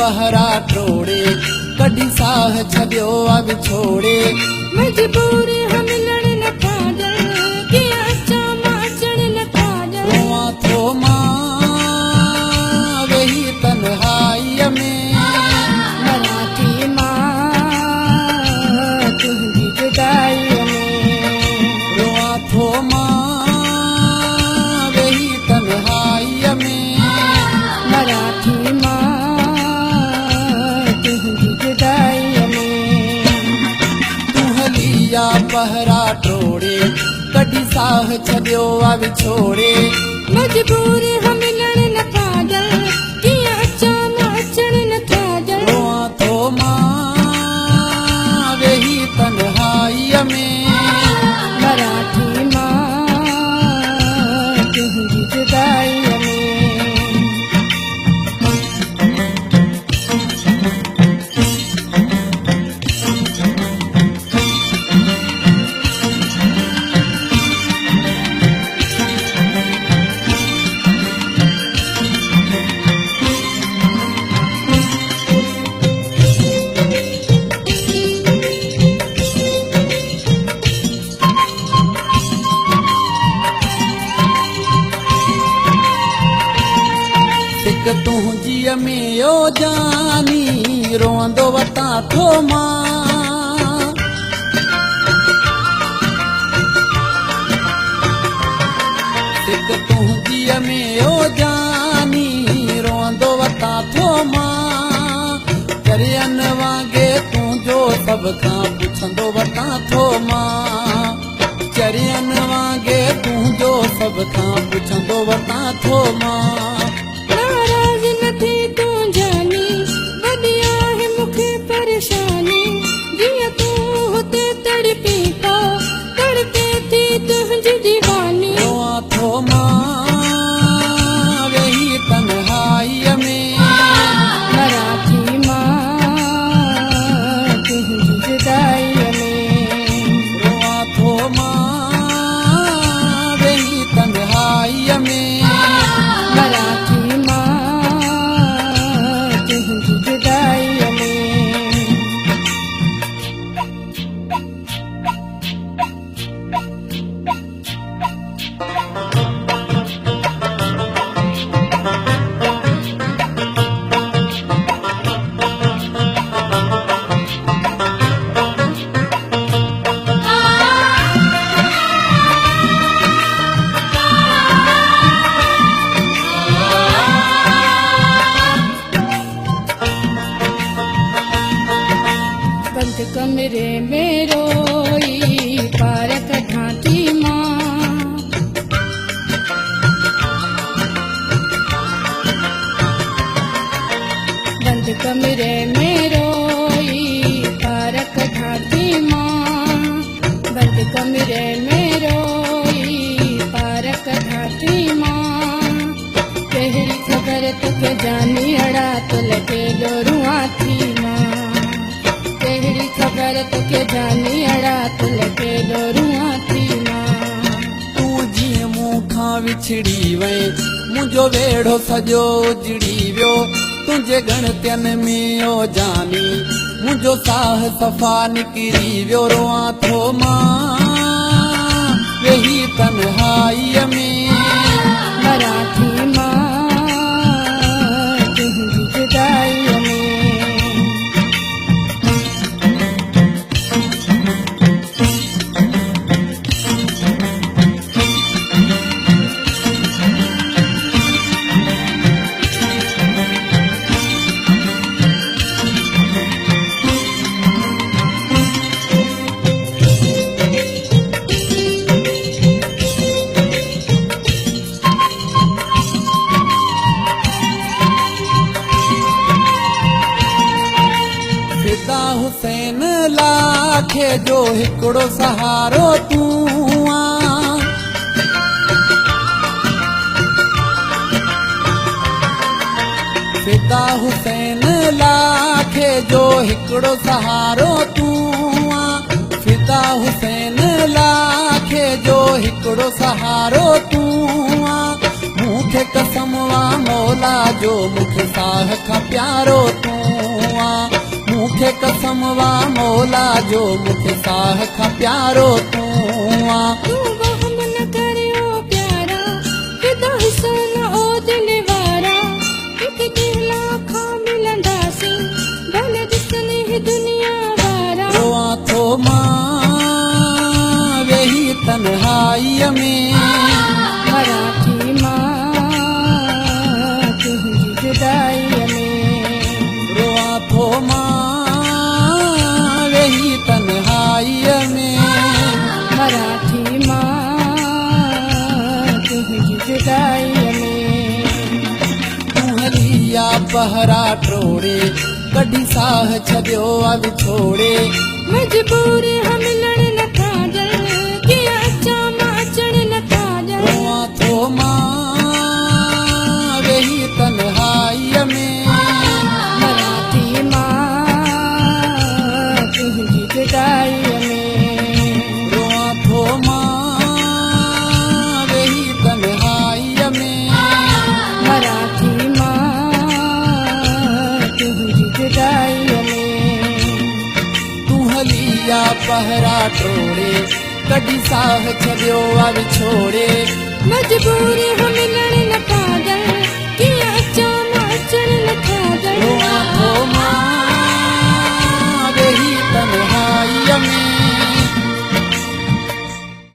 पहरा टोड़े कॾहिं साह छॾियो आ विछोड़े मजबूर हम लड़ न पागल कि अचा मां अचण न पागल रोआं थो मां वेही तन्हाईअ में मराठी मां तुंहिंजी जुदाईअ में रोआं थो मां वेही तन्हाईअ में मराठी मां तुंहिंजी जुदाईअ में तूं हली आ पहरा टोड़े कॾहिं साह छॾियो आ विछोड़े मजबूर हम लड़ न पागल कि अचा मां अचण न पागल रोआं थो मां वेही तन्हाईअ में मराठी मां तुंहिंजी जुदाईअ में हिकु तुंहिंजीअ में ओ जानी रोअंदो वतां थो मां हिकु तुंहिंजीअ में ओ जानी रोअंदो वतां थो मां चरियन वांगे तुंहिंजो सभ खां पुछंदो वतां थो मां चरियन वांगे तुंहिंजो सभ खां पुछंदो वतां थो मां नाराज़ न थी तूं जानी वॾी आहे मूंखे परेशानी जीअं तूं हुते तड़पी थो तड़पे थी तुंहिंजी दीवानी रोआं थो मां वेही तन्हाईअ में मराठी मां तुंहिंजी जुदाईअ में रोआं थो मां वेही तन्हाईअ में मराठी मां तुंहिंजी जुदाईअ में बंद कमरे में रोई पारक ढांची मां बंद कमरे में रोई पारक ढांची मां बंद कमरे में रोई पारक ढांची मां कहिड़ी ख़बर तोखे जानी अड़ा तो लॻे डोरुआ थी मां कहिड़ी ख़बर तोखे जानी अड़ा तो लॻे डोरुआ थी मां तूं जीअं मूं खां विछड़ी वई मुंहिंजो वेड़ो सॼो उजड़ी वियो तुंहिंजे गणतियुनि में ओ जानी मुंहिंजो साह सफ़ा निकिरी वियो रोआं थो मां वेही तन्हाईअ में मराठी मां तुंहिंजी जुदाईअ में फिदा हुसैन लाखे जो हिकिड़ो सहारो तूं आं फिदा हुसैन लाखे जो हिकिड़ो सहारो तूं आं फिदा हुसैन लाखे जो हिकिड़ो सहारो तूं आं मूंखे कसम वा मौला जो मूंखे साह खां प्यारो तूं मूंखे कसम वा मौला जो मूंखे साह खां प्यारो तूं आ तूं वहम न करियो प्यारा फिदा हुसन ओ दिल वारा हिक ॾींहुं लाखां मिलंदासीं भले ॾिसनि ही दुनिया वारा रोआं थो मां वेही तन्हाईअ में मराठी मां तुंहिंजी जुदाईअ में रोआं थो मां वेही तन्हाईअ में मराठी मां तुंहिंजी जुदाईअ में तूं हली या पहरा टोड़े कढी साह छॾियो आ विछोड़े मजबूर हम मिलण नथा ॼण कीअं अचां मां अचण नथा ॼण रोआं थो मां वेही तन्हाईअ में मराठी मां तुंहिंजी जुदाईअ में रोआं थो मां वेही तन्हाईअ में मराठी मां तुंहिंजी जुदाईअ में तूं हली या पहरा टोड़े कढी साह छॾियो आ विछोड़े मजबूर हम मिलण नथा ॼण